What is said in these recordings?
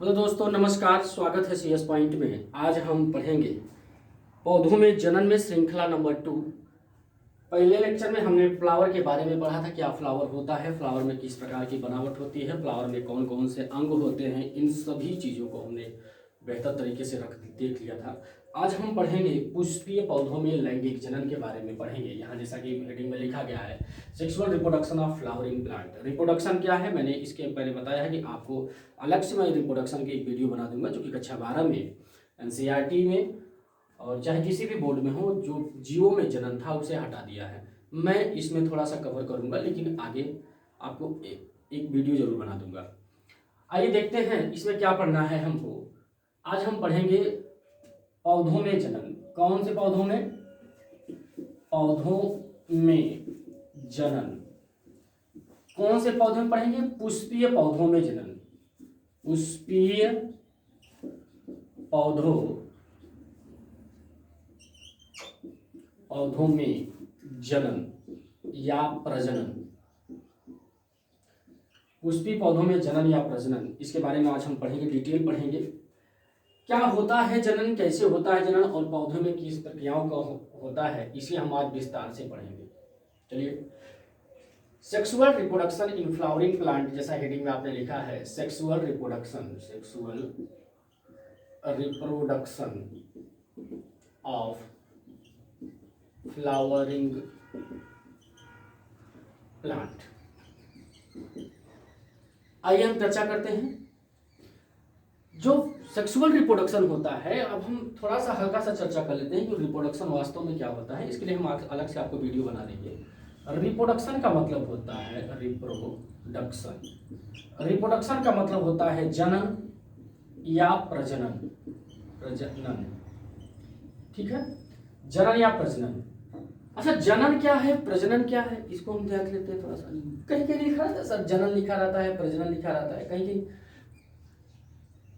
Hello दोस्तों, नमस्कार। स्वागत है CS पॉइंट में। आज हम पढ़ेंगे पौधों में जनन में श्रृंखला नंबर 2। पहले लेक्चर में हमने फ्लावर के बारे में पढ़ा था, क्या फ्लावर होता है, फ्लावर में किस प्रकार की बनावट होती है, फ्लावर में कौन कौन से अंग होते हैं। इन सभी चीज़ों को हमने बेहतर तरीके से देख लिया था। आज हम पढ़ेंगे पुष्पीय पौधों में लैंगिक जनन के बारे में पढ़ेंगे। यहाँ जैसा कि हेडिंग में लिखा गया है, sexual reproduction of flowering plant. Reproduction क्या है, मैंने इसके पहले बताया है कि आपको अलग से मैं रिप्रोडक्शन की एक वीडियो बना दूंगा, जो कि कक्षा 12 में NCERT में और चाहे किसी भी बोर्ड में हो, जो जीवों में जनन था उसे हटा दिया है। मैं इसमें थोड़ा सा कवर करूंगा, लेकिन आगे आपको एक वीडियो जरूर बना दूंगा। आइए देखते हैं इसमें क्या पढ़ना है हमको। आज हम पढ़ेंगे पौधों में जनन। कौन से पौधों में? पौधों में जनन। कौन से पौधों में पढ़ेंगे? पुष्पीय पौधों में जनन। पुष्पीय पौधों में जनन या प्रजनन। पुष्पीय पौधों में जनन या प्रजनन, इसके बारे में आज हम पढ़ेंगे, डिटेल पढ़ेंगे। क्या होता है जनन, कैसे होता है जनन और पौधों में किस प्रक्रियाओं का होता है, इसे हम आज विस्तार से पढ़ेंगे। चलिए, sexual reproduction in flowering plant, जैसा हेडिंग में आपने लिखा है, sexual reproduction of flowering plant. आइए हम चर्चा करते हैं। जो सेक्सुअल रिप्रोडक्शन होता है, अब हम थोड़ा सा हल्का सा चर्चा कर लेते हैं कि रिप्रोडक्शन वास्तव में क्या होता है। इसके लिए हम अलग से आपको वीडियो बना देंगे। रिप्रोडक्शन का मतलब होता है रिप्रोडक्शन का मतलब होता है जनन या प्रजनन। ठीक है, जनन या प्रजनन। अच्छा, जनन क्या है, प्रजनन क्या है, इसको हम देख लेते हैं थोड़ा सा। कहीं कहीं लिखा रहता है सर, जनन लिखा रहता है, प्रजनन लिखा रहता है, कहीं कहीं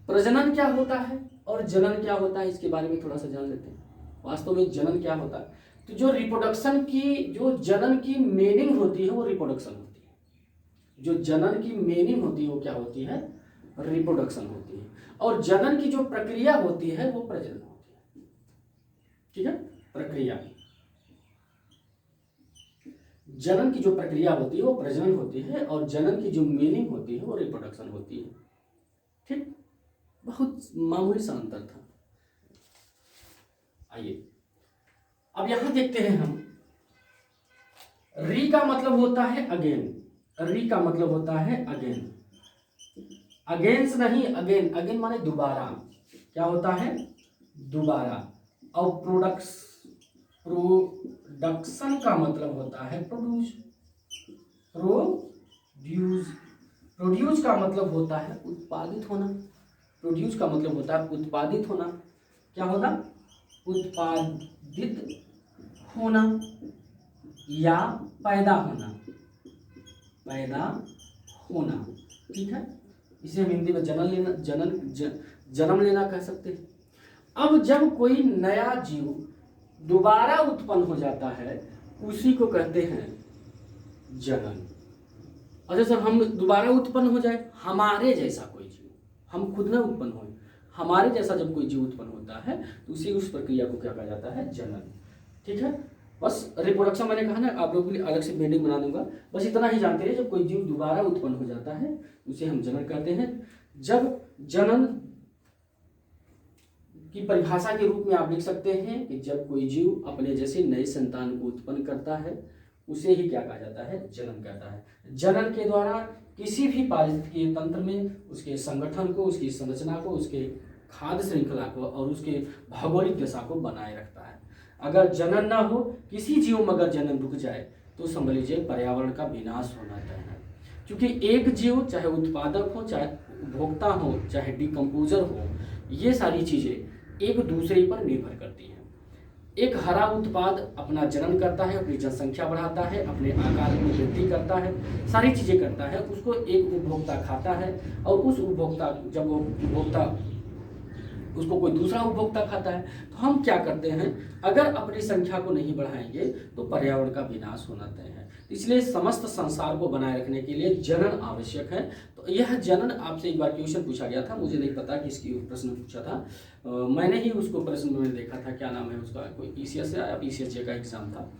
प्रजनन क्या होता है और जनन क्या होता है, इसके बारे में थोड़ा सा जान लेते हैं। वास्तव में जनन क्या होता है, तो जो रिप्रोडक्शन की, जो जनन की मीनिंग होती है वो रिप्रोडक्शन होती है। जो जनन की मीनिंग होती है वो क्या होती है? रिप्रोडक्शन होती है। और जनन की जो प्रक्रिया होती है वो प्रजनन होती है। ठीक है, प्रक्रिया, जनन की जो प्रक्रिया होती है वो प्रजनन होती है और जनन की जो मीनिंग होती है वो रिप्रोडक्शन होती है। ठीक, बहुत मामूली सा अंतर था। आइए अब यहां देखते हैं हम। री का मतलब होता है अगेन। री का मतलब होता है अगेन, अगेंस्ट नहीं, अगेन। अगेन माने दोबारा। क्या होता है? दोबारा। और प्रोडक्शन का मतलब होता है प्रोड्यूस। प्रोड्यूस का मतलब होता है उत्पादित होना। प्रोड्यूस का मतलब होता है उत्पादित होना। क्या होना? उत्पादित होना या पैदा होना। पैदा होना, ठीक है। इसे हम हिंदी में जन्म लेना कह सकते हैं। अब जब कोई नया जीव दोबारा उत्पन्न हो जाता है, उसी को कहते हैं जनन। अच्छा सर, हम दोबारा उत्पन्न हो जाए, हमारे जैसा कोई जीव, हम खुद न उत्पन्न हो, हमारे जैसा जब कोई जीव उत्पन्न होता है तो उस प्रक्रिया को क्या कहा जाता है? जनन। ठीक है, बस रिप्रोडक्शन मैंने कहा ना, आप लोगों के लिए अलग से मीनिंग बना दूंगा। बस इतना ही जानते हैं, जब कोई जीव दोबारा उत्पन्न हो जाता है उसे हम जनन कहते हैं। जब जनन की परिभाषा के रूप में आप लिख सकते हैं कि जब कोई जीव अपने जैसे नए संतान को उत्पन्न करता है, उसे ही क्या कहा जाता है? जनन कहता है। जनन के द्वारा किसी भी पारिस्थितिकीय तंत्र में उसके संगठन को, उसकी संरचना को, उसके खाद्य श्रृंखला को और उसके भौगोलिक दशा को बनाए रखता है। अगर जनन ना हो, किसी जीव में अगर जनन रुक जाए तो समझ लीजिए पर्यावरण का विनाश होना तय है। क्योंकि एक जीव, चाहे उत्पादक हो, चाहे उपभोक्ता हो, चाहे डिकम्पोजर हो, ये सारी चीजें एक दूसरे पर निर्भर करती हैं। एक हरा उत्पाद अपना जनन करता है, अपनी जनसंख्या बढ़ाता है, अपने आकार में वृद्धि करता है, सारी चीजें करता है, उसको एक उपभोक्ता खाता है और उस उपभोक्ता, जब वो उपभोक्ता उसको कोई दूसरा उपभोक्ता खाता है, तो हम क्या करते हैं? अगर अपनी संख्या को नहीं बढ़ाएंगे तो पर्यावरण का विनाश होना तय है। इसलिए समस्त संसार को बनाए रखने के लिए जनन आवश्यक है। तो यह जनन आपसे एक बार क्वेश्चन पूछा गया था, मुझे नहीं पता किसकी प्रश्न पूछा था, मैंने ही उसको प्रश्न में देखा था, क्या नाम है उसका, कोई पीसीएस या पीसीएसए का एग्जाम था,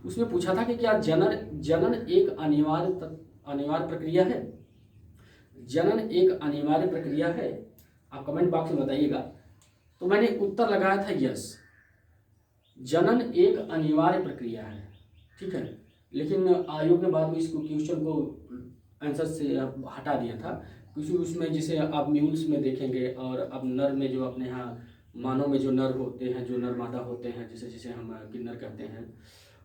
उसमें पूछा था कि क्या जनन एक अनिवार्य प्रक्रिया है? जनन एक अनिवार्य प्रक्रिया है? आप कमेंट बॉक्स में बताइएगा। तो मैंने उत्तर लगाया था यस, जनन एक अनिवार्य प्रक्रिया है, ठीक है। लेकिन आयोग ने बाद में इसको क्वेश्चन को आंसर से हटा दिया था, क्योंकि उसमें जैसे आप म्यूल्स में देखेंगे और अब नर में जो अपने यहाँ मानव में जो नर होते हैं, जो नर मादा होते हैं, जैसे जैसे हम किन्नर कहते हैं,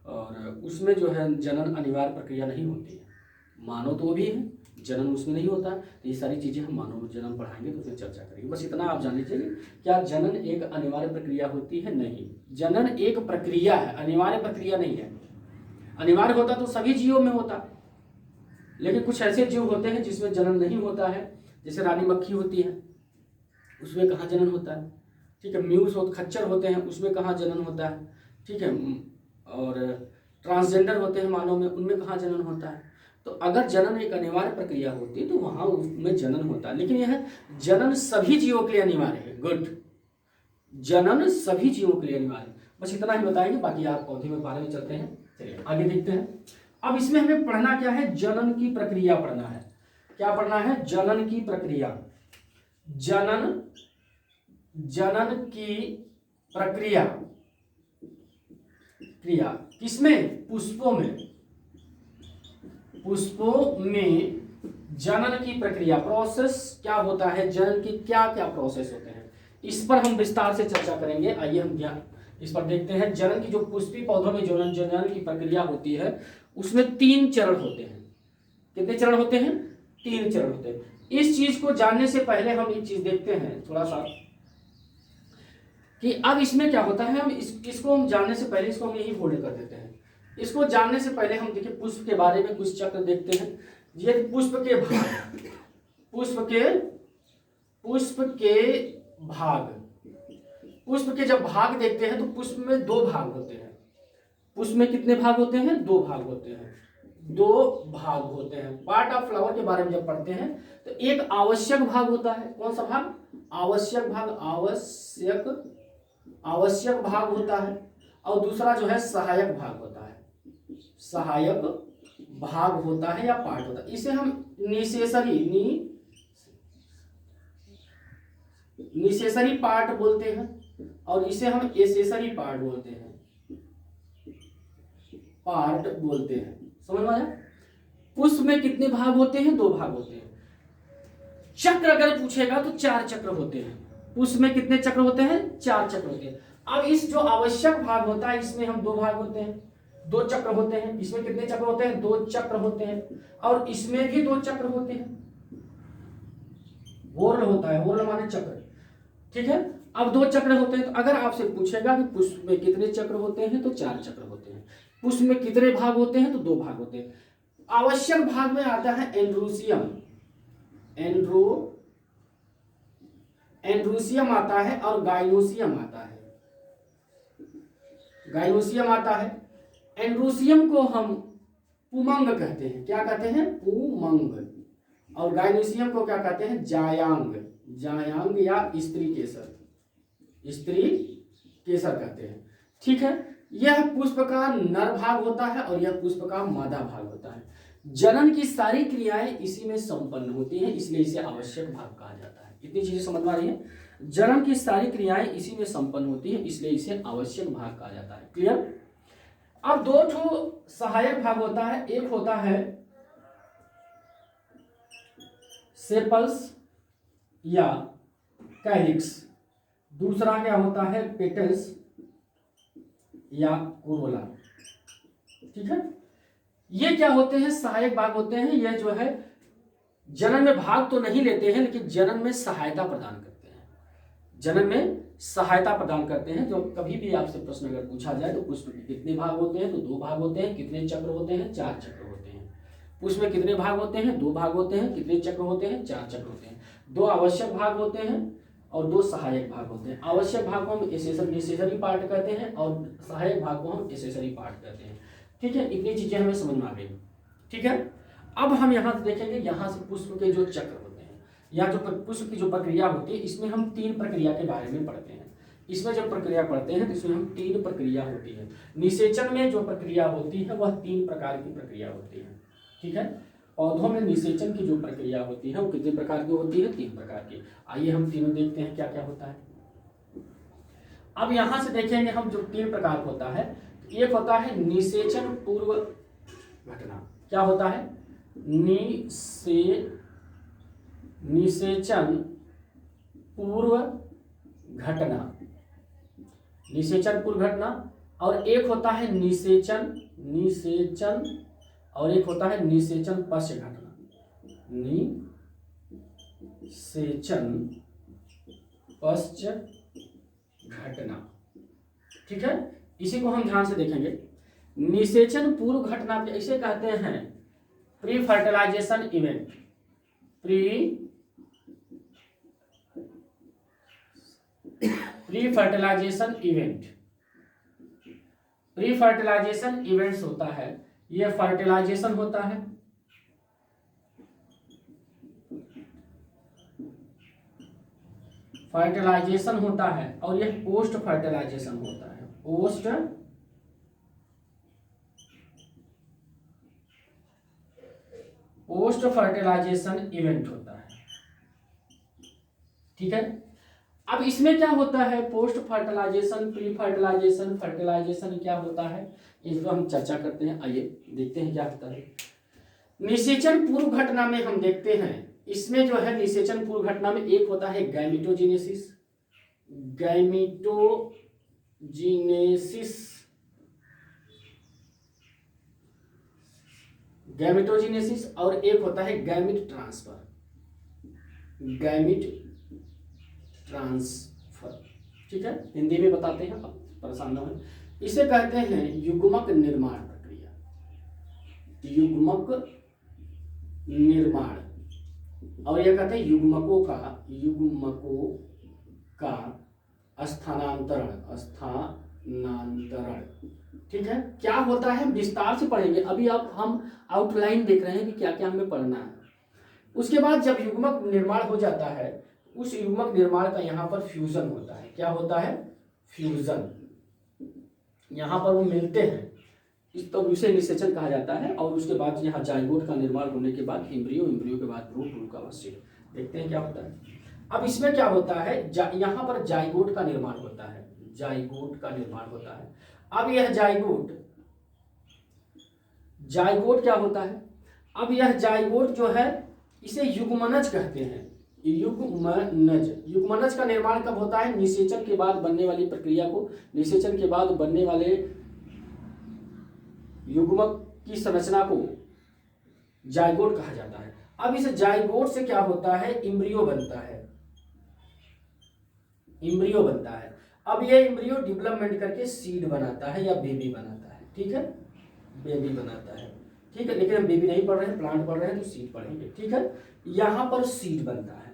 और उसमें जो है जनन अनिवार्य प्रक्रिया नहीं होती है। मानव तो वो भी है, जनन उसमें नहीं होता। तो ये सारी चीज़ें हम मानव जन्म पढ़ाएंगे तो उसमें चर्चा करेंगे। बस इतना आप जान लीजिए, क्या जनन एक अनिवार्य प्रक्रिया होती है? नहीं, जनन एक प्रक्रिया है, अनिवार्य प्रक्रिया नहीं है। अनिवार्य होता तो सभी जीवों में होता, लेकिन कुछ ऐसे जीव होते हैं जिसमें जनन नहीं होता है, जैसे रानी मक्खी होती है, उसमें कहाँ जनन होता है, ठीक है। म्यूस खच्चर होते हैं, उसमें कहाँ जनन होता है, ठीक है। और ट्रांसजेंडर होते हैं मानव में, उनमें कहाँ जनन होता है। तो अगर जनन एक अनिवार्य प्रक्रिया होती तो वहाँ उसमें जनन होता, लेकिन यह जनन सभी जीवों के लिए अनिवार्य है। गुड, जनन सभी जीवों के लिए अनिवार्य है। बस इतना ही बताएंगे, बाकी आप पौधे में बारे में चलते हैं। चलिए आगे देखते हैं। अब इसमें हमें पढ़ना क्या है? जनन की प्रक्रिया पढ़ना है। क्या पढ़ना है? जनन की प्रक्रिया। जनन की प्रक्रिया किसमें? पुष्पों में। पुष्पों में जनन की प्रक्रिया, प्रोसेस क्या होता है, जनन की क्या क्या प्रोसेस होते हैं, इस पर हम विस्तार से चर्चा करेंगे। आइए हम इस पर देखते हैं। जनन की जो पुष्पीय पौधों में जनन की प्रक्रिया होती है, उसमें 3 चरण होते हैं। कितने चरण होते हैं? 3 चरण होते हैं। इस चीज को जानने से पहले हम एक चीज देखते हैं थोड़ा सा, कि अब इसमें क्या होता है। हम इसको हम जानने से पहले इसको हम यही फोल्ड कर देते हैं। इसको जानने से पहले हम देखिए पुष्प के बारे में कुछ चक्र देखते हैं। ये पुष्प के भाग, पुष्प के जब भाग देखते हैं तो पुष्प में 2 भाग होते हैं। पुष्प में कितने भाग होते हैं? 2 भाग होते हैं। 2 भाग होते हैं। पार्ट ऑफ फ्लावर के बारे में जब पढ़ते हैं तो एक आवश्यक भाग होता है। कौन सा भाग? आवश्यक भाग। आवश्यक भाग होता है, और दूसरा जो है सहायक भाग होता है। सहायक भाग होता है या पार्ट होता है। इसे हम निसेसरी पार्ट बोलते हैं, और इसे हम एसेसरी पार्ट बोलते हैं। समझ में आया? पुष्प में कितने भाग होते हैं? 2 भाग होते हैं। चक्र अगर पूछेगा तो 4 चक्र होते हैं। पुष्प में कितने चक्र होते हैं? 4 चक्र होते हैं। अब इस जो आवश्यक भाग होता है, इसमें हम 2 भाग होते हैं, 2 चक्र होते हैं। इसमें कितने चक्र होते हैं? 2 चक्र होते हैं। और इसमें भी 2 चक्र होते हैं। वोर्ल होता है, वोर्ल माने चक्र, ठीक है। अब 2 चक्र होते हैं। तो अगर आपसे पूछेगा कि पुष्प में कितने चक्र होते हैं, तो 4 चक्र होते हैं। पुष्प में कितने भाग होते हैं? तो 2 भाग होते हैं। आवश्यक भाग में आता है एंड्रोसियम आता है, और गाइनोसियम आता है। एंड्रोसियम को हम पुमंग कहते हैं। क्या कहते हैं? पुमंग। और गाइनोसियम को क्या कहते हैं? जायांग या स्त्री केसर कहते हैं, ठीक है। यह पुष्प का नर भाग होता है, और यह पुष्प का मादा भाग होता है। जनन की सारी क्रियाएं इसी में संपन्न होती हैं, इसलिए इसे आवश्यक भाग कहा जाता है। इतनी चीजें समझ में आ रही है? जनन की सारी क्रियाएं इसी में संपन्न होती है, इसलिए इसे आवश्यक भाग कहा जाता है। क्लियर? अब 2 सहायक भाग होता है। एक होता है सेपल्स या कैलिक्स, दूसरा क्या होता है? पेटल्स या कोरोला, ठीक है। ये क्या होते हैं? सहायक भाग होते हैं। ये जो है जनन में भाग तो नहीं लेते हैं, लेकिन जनन में सहायता प्रदान करते हैं। जो कभी भी आपसे प्रश्न अगर पूछा जाए तो पुष्प में कितने भाग होते हैं? तो 2 भाग होते हैं। कितने चक्र होते हैं? 4 चक्र होते हैं। पुष्प में कितने भाग होते हैं? 2 भाग होते हैं। कितने चक्र होते हैं? 4 चक्र होते हैं। 2 आवश्यक भाग होते हैं और 2 सहायक भाग होते हैं। आवश्यक भाग को हम नेसेसरी पार्ट कहते हैं, और सहायक भाग को हम एसेसरी पार्ट कहते हैं, ठीक है, इतनी चीजें हमें समझ में आ गई। ठीक है, अब हम यहाँ से देखेंगे, यहाँ से पुष्प के जो चक्र होते हैं या जो पुष्प की जो प्रक्रिया होती है, इसमें हम 3 प्रक्रिया के बारे में पढ़ते हैं। इसमें जब प्रक्रिया पढ़ते हैं तो इसमें हम 3 प्रक्रिया होती है। निषेचन में जो प्रक्रिया होती है वह 3 प्रकार की प्रक्रिया होती है। ठीक है, पौधों में निषेचन की जो प्रक्रिया होती है वो कितने प्रकार की होती है? 3 प्रकार की। आइए हम तीनों देखते हैं क्या क्या होता है। अब यहां से देखेंगे हम जो 3 प्रकार होता है, एक होता है निषेचन पूर्व घटना। क्या होता है? निषेचन पूर्व घटना, निषेचन पूर्व घटना। और एक होता है निषेचन और एक होता है निषेचन पश्च घटना, निषेचन पश्च घटना। ठीक है, इसी को हम ध्यान से देखेंगे। निषेचन पूर्व घटना इसे कहते हैं pre fertilisation event. Pre fertilisation events होता है, ये फर्टिलाइजेशन होता है, और यह पोस्ट फर्टिलाइजेशन होता है। पोस्ट फर्टिलाइजेशन इवेंट होता है। ठीक है, अब इसमें क्या होता है? Post fertilisation, pre fertilisation, fertilisation क्या होता है, इस पर हम चर्चा करते हैं। आइए देखते हैं क्या होता है। निषेचन पूर्व घटना में हम देखते हैं, इसमें जो है निषेचन पूर्व घटना में एक होता है गैमेटोजेनेसिस और एक होता है गैमिट ट्रांसफर। ठीक है, हिंदी में बताते हैं, अब परेशान न हो। इसे कहते हैं युग्मक निर्माण प्रक्रिया, और यह कहते हैं युग्मकों का स्थानांतरण। ठीक है, क्या होता है विस्तार से पढ़ेंगे, अभी अब हम आउटलाइन देख रहे हैं कि क्या क्या हमें पढ़ना है। उसके बाद जब युग्मक निर्माण हो जाता है, उस युग्मक निर्माण का यहाँ पर फ्यूजन होता है। क्या होता है? फ्यूजन। यहाँ पर वो मिलते हैं, इस तो उसे निषेचन कहा जाता है। और उसके बाद यहाँ जाइगोट का निर्माण होने के बाद एम्ब्रियो के बाद ब्रूड का सीड। देखते हैं क्या होता है। अब इसमें क्या होता है, यहाँ पर जाइगोट का निर्माण होता है, अब यह जाइगोट क्या होता है? अब यह जाइगोट जो है इसे युग्मनज कहते हैं। युग्मनज का निर्माण कब होता है? निषेचन के बाद बनने वाली प्रक्रिया को, निषेचन के बाद बनने वाले युग्मक की संरचना को जाइगोट कहा जाता है। अब इस जाइगोट से क्या होता है? इम्ब्रियो बनता है। अब यह इम्ब्रियो डेवलपमेंट करके सीड बनाता है या बेबी बनाता है। ठीक है, बेबी बनाता है। ठीक है, लेकिन हम बेबी नहीं पढ़ रहे हैं, प्लांट पढ़ रहे हैं, तो सीड पढ़ेंगे। ठीक है, यहाँ पर सीड बनता है।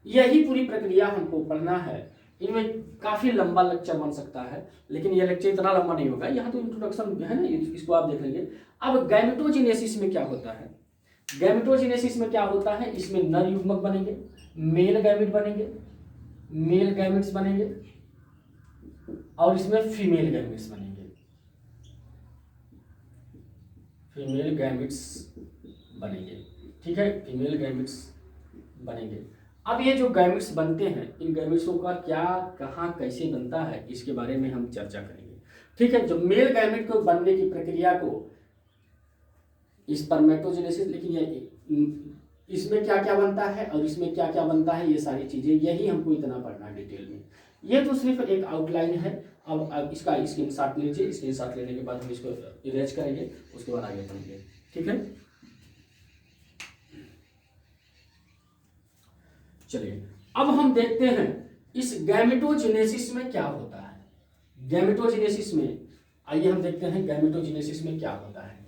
यही पूरी प्रक्रिया हमको पढ़ना है। इनमें काफी लंबा लेक्चर बन सकता है, लेकिन यह लेक्चर इतना लंबा नहीं होगा। यहाँ तो इंट्रोडक्शन है ना, इसको आप देख लेंगे। अब गैमेटोजेनेसिस में क्या होता है? इसमें नर युग्मक बनेंगे, मेल गैमेट्स बनेंगे, और इसमें फीमेल गैमेट्स बनेंगे। ठीक है, फीमेल गैमेट्स बनेंगे। अब ये जो गैमेट्स बनते हैं, इन गैमेट्सों का क्या, कहाँ, कैसे बनता है, इसके बारे में हम चर्चा करेंगे। ठीक है, जो मेल गैमेट को बनने की प्रक्रिया को स्पर्मेटोजेनेसिस, लेकिन इसमें क्या क्या बनता है और इसमें क्या क्या बनता है, ये सारी चीजें यही हमको इतना पढ़ना डिटेल में। ये तो सिर्फ एक आउटलाइन है। अब इसका स्क्रीनशॉट लीजिए, स्क्रीनशॉट लेने के बाद हम इसको इरेज करेंगे, उसके बाद आगे बढ़ेंगे। ठीक है, चलिए अब हम देखते हैं इस गैमेटोजेनेसिस में क्या होता है। गैमेटोजेनेसिस में आइए हम देखते हैं गैमेटोजेनेसिस में क्या होता है।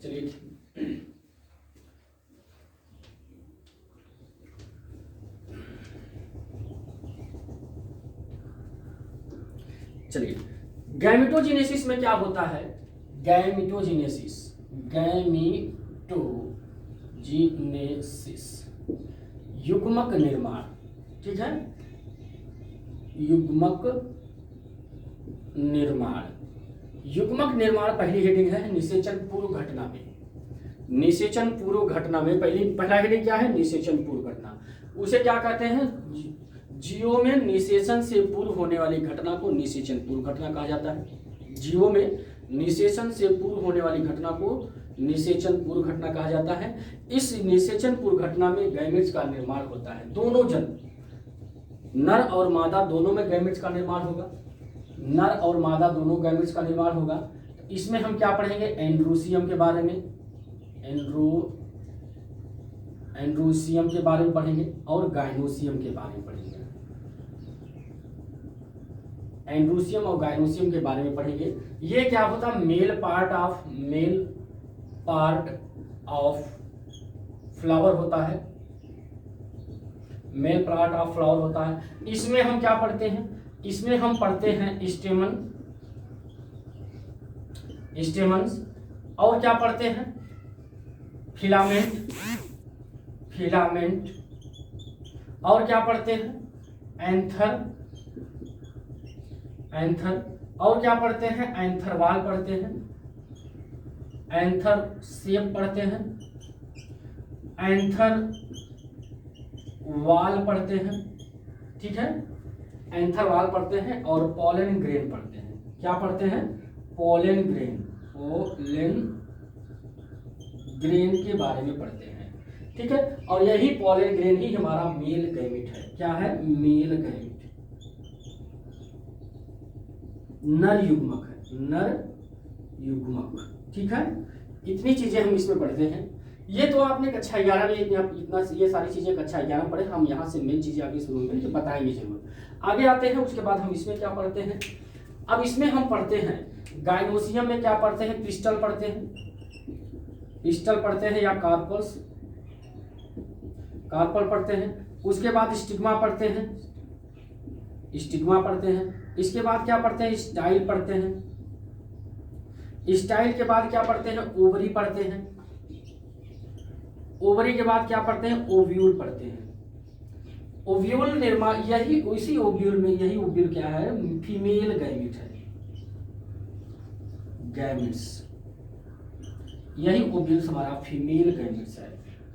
चलिए गैमेटोजेनेसिस में क्या होता है? गैमीटोजेनेसिस, युग्मक निर्माण, ठीक है, युग्मक निर्माण। युग्मक निर्माण पहली हेडिंग है निषेचन पूर्व घटना में। निषेचन पूर्व घटना में पहला हेडिंग क्या है? निषेचन पूर्व घटना। उसे क्या कहते हैं? जीवों में निषेचन से पूर्व होने वाली घटना को निषेचन पूर्व घटना कहा जाता है। जीवों में निषेचन से पूर्व होने वाली घटना को निषेचन पूर्व घटना कहा जाता है। इस निषेचन पूर्व घटना में गैमेट्स का निर्माण होता है। दोनों जन, नर और मादा दोनों में गैमेट्स का निर्माण होगा। नर और मादा दोनों गैमेट्स का निर्माण होगा। तो इसमें हम क्या पढ़ेंगे? एंड्रोसियम के बारे में, एंड्रोसियम के बारे में पढ़ेंगे और गाइनोसियम के बारे में पढ़ेंगे। एंड्रोसियम और गाइनोसियम के बारे में पढ़ेंगे। ये क्या होता है? मेल पार्ट ऑफ फ्लावर होता है। मेल पार्ट ऑफ फ्लावर होता है। इसमें हम क्या पढ़ते हैं? इसमें हम पढ़ते हैं स्टेमन्स और क्या पढ़ते हैं? फिलामेंट और क्या पढ़ते हैं? एंथर और क्या पढ़ते हैं? एंथरवाल पढ़ते हैं, एंथर सेप पढ़ते हैं, एंथर वाल पढ़ते हैं, ठीक है, एंथर वाल पढ़ते हैं और पोलन ग्रेन पढ़ते हैं। क्या पढ़ते हैं? पोलन ग्रेन के बारे में पढ़ते हैं, ठीक है। और यही पोलन ग्रेन ही हमारा मेल गैमेट है। क्या है? मेल गैमेट, नर युग्मक है, नर युग्मक, ठीक है। इतनी चीजें हम इसमें पढ़ते हैं। ये तो आपने कक्षा 11 में इतना ये सारी चीजें कक्षा 11 में पढ़े। हम यहाँ से मेन चीजें आगे शुरू करेंगे, बताएंगे जरूर। आगे आते हैं, उसके बाद हम इसमें क्या पढ़ते हैं? अब इसमें हम पढ़ते हैं गाइनोसियम में क्या पढ़ते हैं? पिस्टल पढ़ते हैं, पिस्टल पढ़ते हैं या कार्पल पढ़ते हैं। उसके बाद स्टिग्मा पढ़ते हैं, स्टिग्मा पढ़ते हैं। इसके बाद क्या पढ़ते हैं? स्टाइल पढ़ते हैं। स्टाइल के बाद क्या पढ़ते हैं? ओवरी पढ़ते हैं। ओवरी के बाद क्या पढ़ते हैं? ओव्यूल पढ़ते हैं। ओव्यूल निर्माण, यही उसी ओव्यूल में, यही ओव्यूल क्या है? फीमेल गैमेट है, गैमेट्स, यही ओव्यूल हमारा फीमेल गैमेट्स है,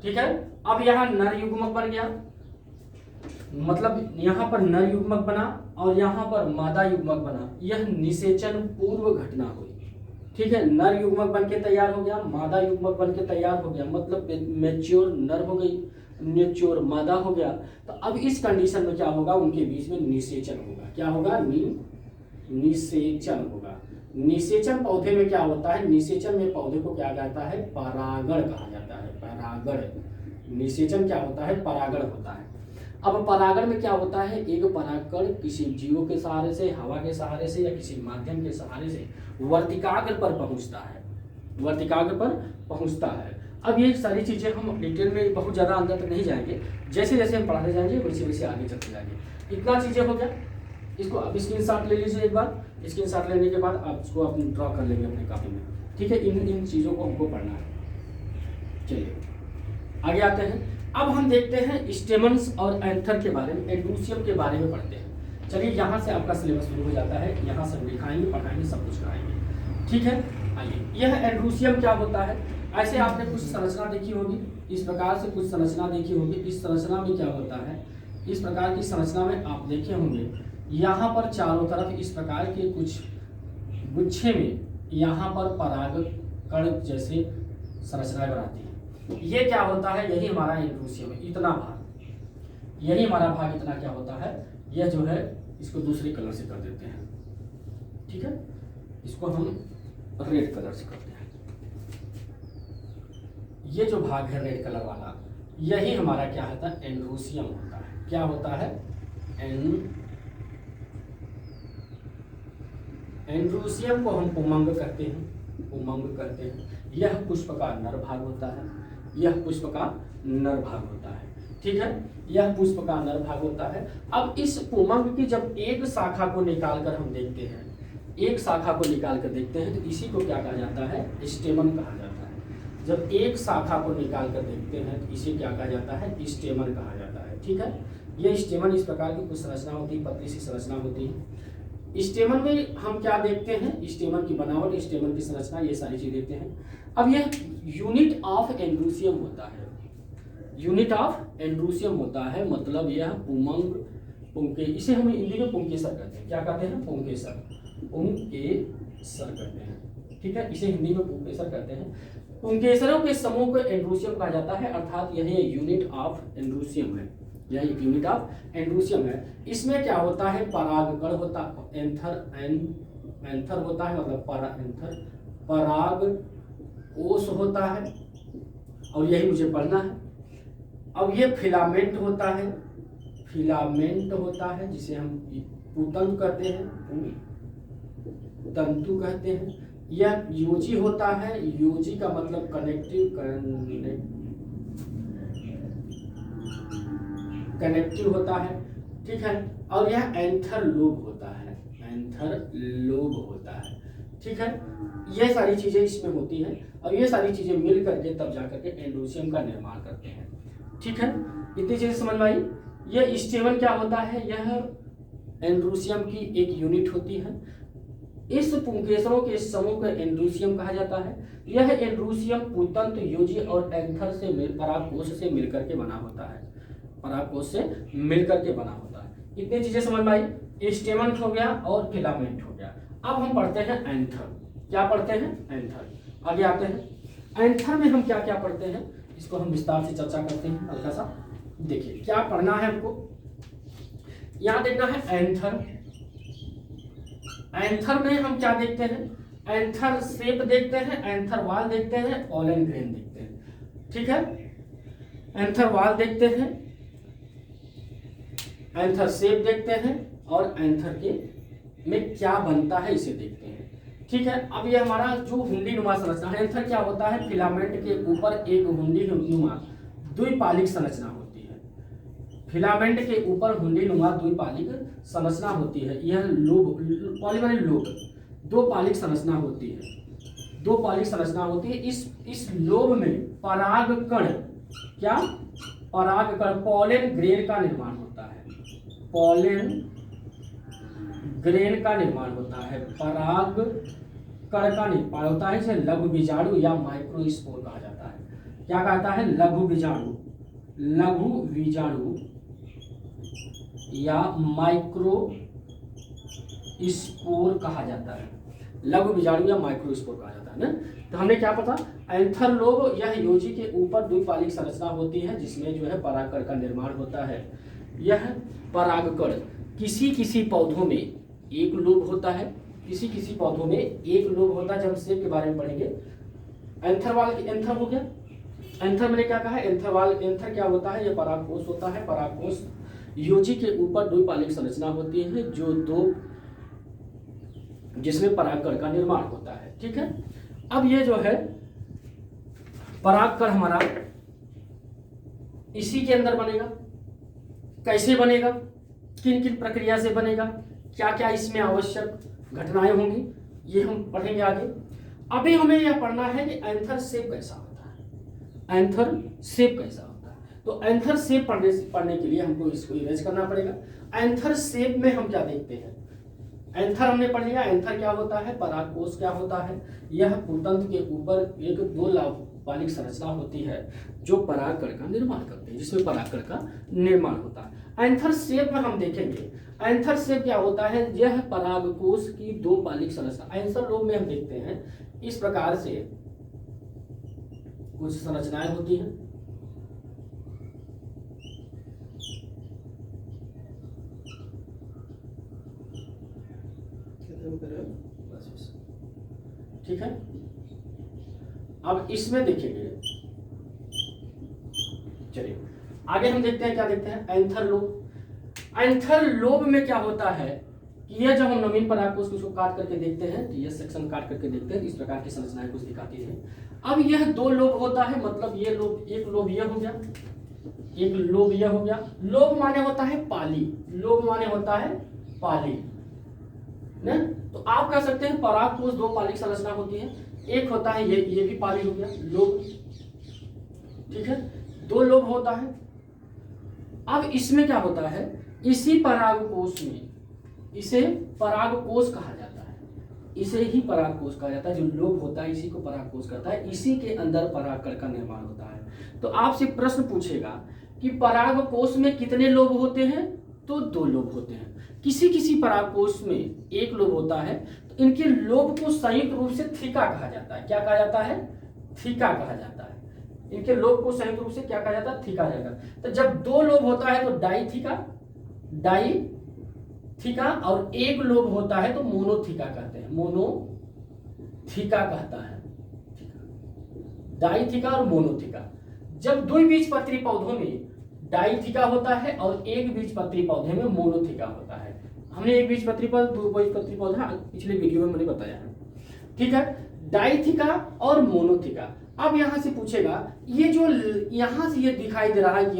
ठीक है। अब यहाँ नर युग्मक बन गया, मतलब यहाँ पर नर युग्मक बना और यहाँ पर मादा युग्मक बना। यह निषेचन पूर्व घटना हुई, ठीक है। नर युग्मक बन के तैयार हो गया, मादा युग्मक बन के तैयार हो गया, मतलब मैच्योर नर हो गई, मैच्योर मादा हो गया। तो अब इस कंडीशन में क्या होगा? उनके बीच में निषेचन होगा। क्या होगा? निषेचन होगा। निषेचन पौधे में क्या होता है? निषेचन में पौधे को क्या कहता है? परागण कहा जाता है, परागण। निषेचन क्या होता है? परागण होता है। अब परागण में क्या होता है? एक परागकण किसी जीवों के सहारे से, हवा के सहारे से या किसी माध्यम के सहारे से वर्तिकाग्र पर पहुंचता है, वर्तिकाग्र पर पहुंचता है। अब ये सारी चीजें हम डिटेल में बहुत ज्यादा अंदर तक नहीं जाएंगे, जैसे जैसे हम पढ़ाते जाएंगे वैसे वैसे आगे चलते जाएंगे। इतना चीजें हो गया। इसको अब स्क्रीनशॉट ले लीजिए एक बार। स्क्रीनशॉट लेने के बाद आप इसको अपनी ड्रॉ कर लेंगे अपनी कॉपी में, ठीक है। इन चीजों को हमको पढ़ना है। चलिए आगे आते हैं। अब हम देखते हैं स्टेमन्स और एंथर के बारे में, एंड्रोसियम के बारे में पढ़ते हैं। चलिए यहाँ से आपका सिलेबस शुरू हो जाता है। यहाँ से हम दिखाएंगे, पढ़ाएंगे, सब कुछ कराएंगे, ठीक है। आइए, यह एंड्रोसियम क्या होता है? ऐसे आपने कुछ संरचना देखी होगी, इस प्रकार से कुछ संरचना देखी होगी। इस संरचना में क्या होता है? इस प्रकार की संरचना में आप देखे होंगे, यहाँ पर चारों तरफ इस प्रकार के कुछ गुच्छे में यहाँ पर परागकण जैसे संरचनाएं बनाती हैं। ये क्या होता है? यही हमारा एंड्रोसियम है। इतना भाग, यही हमारा भाग इतना क्या होता है? यह जो है इसको दूसरे कलर से कर देते हैं, ठीक है। इसको हम रेड कलर से करते हैं। ये जो भाग है रेड कलर वाला, यही हमारा क्या होता है? एंड्रोसियम होता है। क्या होता है? एंड्रोसियम को हम पुमंग कहते हैं, पुमंग कहते हैं। यह पुष्प का नर भाग होता है, यह पुष्प का नर भाग होता है, ठीक है। यह पुष्प का नर भाग होता है। अब इस पुमंग की जब एक शाखा को निकाल कर हम देखते हैं, एक शाखा को निकाल कर देखते हैं, तो इसी को क्या कहा जाता है? स्टेमन कहा जाता है। जब एक शाखा को निकाल कर देखते हैं तो इसे क्या कहा जाता है, स्टेमन कहा जाता है। ठीक है, ये स्टेमन इस प्रकार की कुछ संरचना होती है, पतली सी संरचना होती है। स्टेमन में हम क्या देखते हैं, स्टेमन की बनावट, स्टेमन की संरचना, ये सारी चीज देखते हैं। अब यह यूनिट ऑफ एंड्रोसियम होता है, यूनिट ऑफ एंड्रोसियम होता है, मतलब यह पुमंग पुंके, इसे हम हिंदी में पुंकेसर कहते हैं। क्या कहते हैं, पुंकेसर, पुंकेसर कहते हैं। ठीक है, इसे हिंदी में पुंकेसर कहते हैं। पुंकेसरों के समूह को एंड्रोसियम कहा जाता है, अर्थात यह यूनिट ऑफ एंड्रोसियम है, यह एक यूनिट ऑफ एंड्रोसियम है। इसमें क्या होता है, परागकण होता है, एंथर होता है, मतलब पराग कोश होता है, और यही मुझे पढ़ना है। अब ये फिलामेंट होता है, फिलामेंट होता है जिसे हम पुतंतु कहते हैं, तंतु कहते हैं। यह योजी होता है, योजी का मतलब कनेक्टिव होता है। ठीक है, और यह एंथर लोब होता है, एंथर लोब होता है। ठीक है, ये सारी चीजें इसमें होती हैं, और ये सारी चीजें मिल करके तब जाकर के एंड्रोसियम का निर्माण करते हैं। ठीक है, इतनी चीजें समझ में आई। यह स्टेमन क्या होता है, यह एंड्रोसियम की एक यूनिट होती है। इस पुंकेसरों के समूह को एंड्रोसियम कहा जाता है। यह एंड्रोसियम पुतंतु, योजी और एंथर से परागकोश से मिलकर के बना होता है, परागकोश से मिलकर के बना होता है। इतनी चीजें समझ में आई, स्टेमन हो गया और फिलामेंट हो गया। अब हम पढ़ते हैं एंथर। क्या पढ़ते हैं, एंथर। आगे आते हैं, एंथर में हम क्या क्या पढ़ते हैं, इसको हम विस्तार से चर्चा करते हैं। हल्का सा देखिए क्या पढ़ना है हमको, यहां देखना है एंथर। एंथर में हम क्या देखते हैं, एंथर शेप देखते हैं, एंथर वाल देखते हैं, पॉलन ग्रेन देखते हैं। ठीक है, एंथर वाल देखते हैं, एंथर शेप देखते हैं, और एंथर के में क्या बनता है इसे देखते हैं। ठीक है, अब ये हमारा जो हुंडी नुमा संरचना है, एंथर क्या होता है, फिलामेंट के ऊपर एक हुंडी नुमा द्विपालिक संरचना होती है। फिलामेंट के ऊपर हुंडी नुमा द्विपालिक संरचना होती है। यह लोब, पॉलीमर लोब, दो पालिक संरचना होती है, दो पालिक संरचना होती है। इस लोब में परागकण, क्या, परागकण, पॉलन ग्रेन का निर्माण होता है, पॉलन ग्रेन का निर्माण होता है, पराग कण का निर्माण होता है। इसे लघु बीजाणु या माइक्रोस्पोर कहा जाता है। क्या कहता है, लघु बीजाणु, लघु बीजाणु या माइक्रो स्पोर कहा जाता है, लघु बीजाणु या माइक्रोस्पोर कहा जाता है ना। तो हमने क्या पता, एंथर लोब, यह योजी के ऊपर द्विपालिक संरचना होती है जिसमें जो है परागकण का निर्माण होता है। यह परागकण किसी किसी पौधों में एक लोब होता है, किसी किसी पौधों में एक लोब होता है। जब हम सेब के बारे में पढ़ेंगे, एंथर वाल, एंथर हो गया। एंथर मैंने क्या कहा, एंथर वाल, एंथर क्या होता है, यह परागकोश होता है। परागकोश योजी के ऊपर द्विपालिक संरचना होती है जो दो, जिसमें परागकण का निर्माण होता है। ठीक है, अब ये जो है परागकण हमारा इसी के अंदर बनेगा। कैसे बनेगा, किन किन प्रक्रिया से बनेगा, क्या क्या इसमें आवश्यक घटनाएं होंगी, ये हम पढ़ेंगे आगे। अभी हमें यह पढ़ना है कि एंथर शेप कैसा होता है, एंथर शेप कैसा होता है। तो एंथर शेप पढ़ने के लिए हमको इसको इरेज करना पड़ेगा। एंथर शेप में हम क्या देखते हैं, एंथर हमने पढ़ लिया। एंथर क्या होता है, परागकोश क्या होता है, यह पुतंत्र के ऊपर एक दो पालिक संरचना होती है जो परागकण का निर्माण करते हैं, जिसमें परागकण का निर्माण होता है। एंथर शेप में हम देखेंगे, एंथर शेप क्या होता है, यह परागकोश की दो पालिक संरचना। एंथर लोब में हम देखते हैं इस प्रकार से कुछ संरचनाएं होती हैं। ठीक है, अब इसमें देखेंगे, चलिए आगे हम देखते हैं, क्या देखते हैं, एंथर लोब। एंथर लोब में क्या होता है कि यह जब हम नवीन परागकोश को काट करके देखते हैं, तो यह सेक्शन काट करके देखते हैं, इस प्रकार की संरचनाएं कुछ दिखाती है। अब यह दो लोब होता है, मतलब ये लोब, एक लोब यह हो गया, एक लोब यह हो गया। लोब माने होता है पाली, लोब माने होता है पाली, ना? तो आप कह सकते हैं परागकोश दो पालिक संरचना होती है। एक होता है ये भी पाली हो गया लोब, ठीक है, 2 लोब होता है। अब इसमें क्या होता है, इसी परागकोश में, इसे परागकोश कहा जाता है, इसे ही परागकोश कहा जाता है। जो लोब होता है इसी को परागकोश कहता है, इसी के अंदर परागकण का निर्माण होता है। तो आपसे प्रश्न पूछेगा कि परागकोश में कितने लोब होते हैं, तो 2 लोब होते हैं। किसी किसी परागकोश में 1 लोब होता है, तो इनके लोब को संयुक्त रूप से थीका कहा जाता है। क्या कहा जाता है, थीका कहा जाता है। इनके लोब को संयुक्त रूप से क्या कहा जाता है, थीका जाता है। तो जब 2 लोब होता है तो डाइथीका, और 1 लोब होता है तो मोनोथीका कहते हैं, मोनोथीका कहता है, डाइथीका और मोनोथीका। जब द्विबीजपत्री पौधों में डाइथीका होता है और 1 बीजपत्री पौधे में मोनोथीका होता है। हमने 1 बीजपत्री पौधा, 2 बीजपत्री पौधा पिछले वीडियो में मैंने बताया है, ठीक है, डाइथीका और मोनोथीका। अब यहां से पूछेगा, ये जो यहां से ये दिखाई दे रहा है,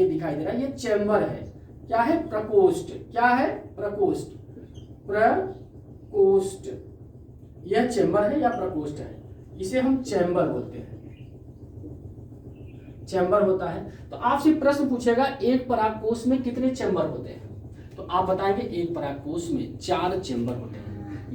ये चैम्बर है, क्या है, प्रकोष्ठ, क्या है, प्रकोष्ठ, यह चैम्बर है या प्रकोष्ठ है, इसे हम चैम्बर बोलते हैं, चैम्बर होता है। तो आपसे प्रश्न पूछेगा एक परागकोश में कितने चैम्बर होते हैं, तो आप बताएंगे एक परागकोश में 4 चैम्बर होते हैं।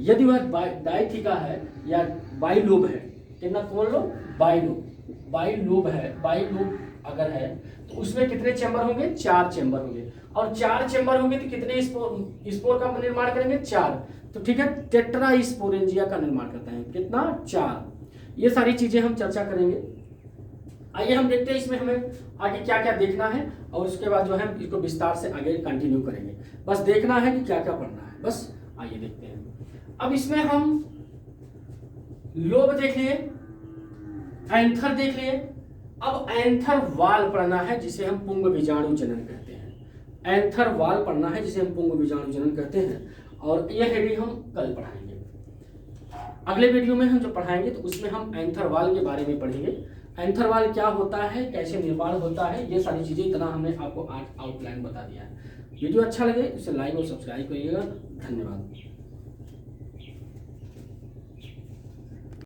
यदि वह डाइथीका है या बाइलोब है, कितना कौन लो, बाइलोब है, बाइलोब अगर है तो उसमें कितने चैम्बर होंगे, 4 चैम्बर होंगे। और 4 चैम्बर होंगे तो कितने स्पोर का निर्माण करेंगे, 4। तो ठीक है, टेट्रा स्पोरेंजिया का निर्माण करते हैं, कितना, 4। ये सारी चीजें हम चर्चा करेंगे। आइए हम देखते हैं इसमें हमें आगे क्या क्या देखना है, और उसके बाद जो है इसको विस्तार से आगे कंटिन्यू करेंगे। बस देखना है कि क्या क्या पढ़ना है, बस आइए देखते हैं। अब इसमें हम लोब देख लिए, एंथर देख लिए, अब एंथर वाल पढ़ना है जिसे हम पुंग बीजाणु जनन कहते हैं। एंथर वाल पढ़ना है जिसे हम पुंग बीजाणु जनन कहते हैं, और यह हेडिंग हम कल पढ़ाएंगे। अगले वीडियो में हम जो पढ़ाएंगे तो उसमें हम एंथर वाल के बारे में पढ़ेंगे। एंथर वाल क्या होता है, कैसे निर्माण होता है, ये सारी चीजें इतना हमने आपको आज आउटलाइन बता दिया है। वीडियो अच्छा लगे इसे लाइक और सब्सक्राइब करिएगा। धन्यवाद।